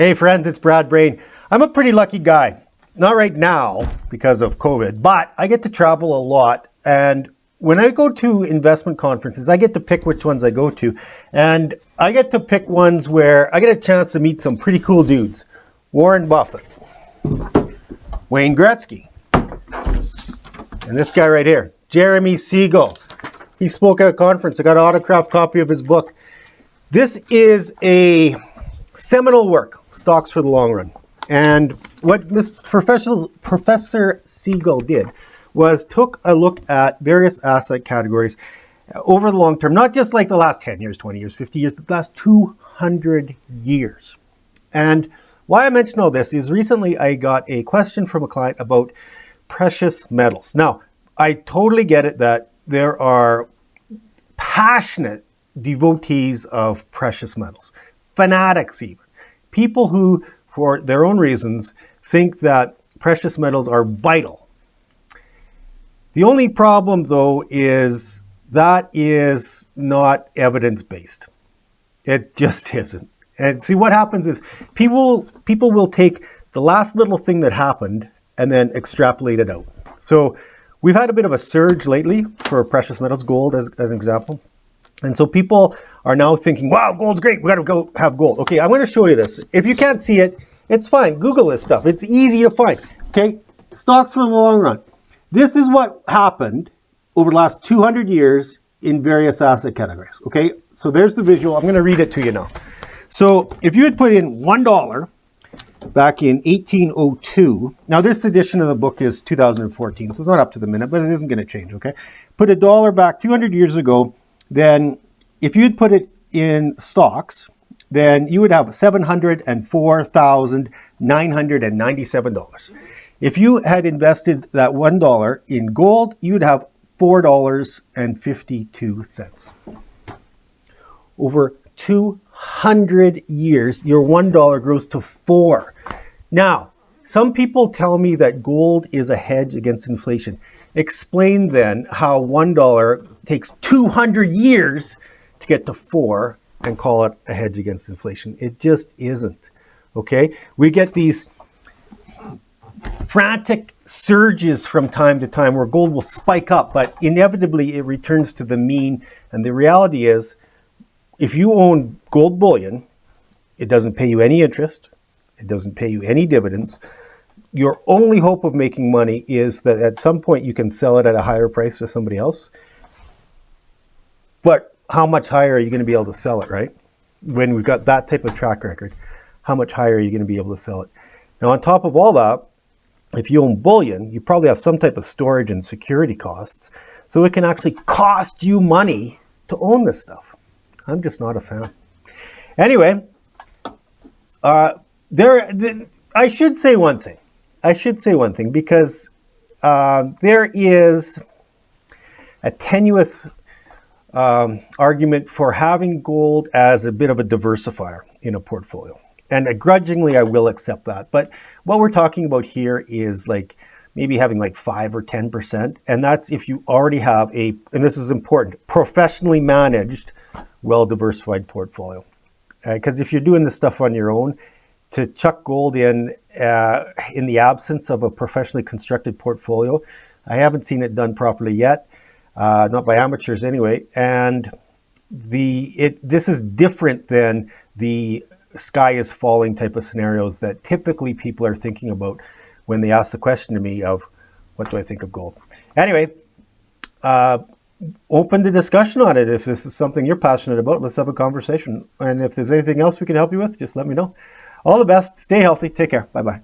Hey friends, it's Brad Brain. I'm a pretty lucky guy. Not right now because of COVID, but I get to travel a lot. And when I go to investment conferences, I get to pick which ones I go to. And I get to pick ones where I get a chance to meet some pretty cool dudes. Warren Buffett, Wayne Gretzky, and this guy right here, Jeremy Siegel. He spoke at a conference. I got an autographed copy of his book. This is a seminal work, Stocks for the Long Run. And what Professor Siegel did was took a look at various asset categories over the long term, not just like the last 10 years, 20 years, 50 years, the last 200 years. And why I mention all this is recently I got a question from a client about precious metals. Now, I totally get it that there are passionate devotees of precious metals, fanatics even, people who, for their own reasons, think that precious metals are vital. The only problem, though, is that is not evidence-based. It just isn't. And see, what happens is people will take the last little thing that happened and then extrapolate it out. So we've had a bit of a surge lately for precious metals, gold as an example. And so people are now thinking, wow, gold's great. We got to go have gold. Okay, I'm going to show you this. If you can't see it, it's fine. Google this stuff. It's easy to find. Okay, stocks for the long run. This is what happened over the last 200 years in various asset categories. Okay, so there's the visual. I'm going to read it to you now. So if you had put in $1 back in 1802, now this edition of the book is 2014, so it's not up to the minute, but it isn't going to change. Okay, put $1 back 200 years ago. Then if you'd put it in stocks, then you would have $704,997. If you had invested that $1 in gold, you would have $4.52. Over 200 years, your $1 grows to $4. Now, some people tell me that gold is a hedge against inflation. Explain then how $1 takes 200 years to get to $4 and call it a hedge against inflation. It just isn't. Okay? We get these frantic surges from time to time where gold will spike up, but inevitably it returns to the mean. And the reality is, if you own gold bullion, it doesn't pay you any interest. It doesn't pay you any dividends. Your only hope of making money is that at some point you can sell it at a higher price to somebody else. But how much higher are you going to be able to sell it, right? When we've got that type of track record, how much higher are you going to be able to sell it? Now, on top of all that, if you own bullion, you probably have some type of storage and security costs. So it can actually cost you money to own this stuff. I'm just not a fan. Anyway, I should say one thing. Because there is a tenuous argument for having gold as a bit of a diversifier in a portfolio. And grudgingly, I will accept that. But what we're talking about here is like maybe having like 5 or 10%. And that's if you already have and this is important, professionally managed, well-diversified portfolio. Because if you're doing this stuff on your own, to chuck gold in the absence of a professionally constructed portfolio, I haven't seen it done properly yet, not by amateurs anyway. And this is different than the sky is falling type of scenarios that typically people are thinking about when they ask the question to me of, what do I think of gold? Anyway, open the discussion on it. If this is something you're passionate about, let's have a conversation. And if there's anything else we can help you with, just let me know. All the best. Stay healthy. Take care. Bye-bye.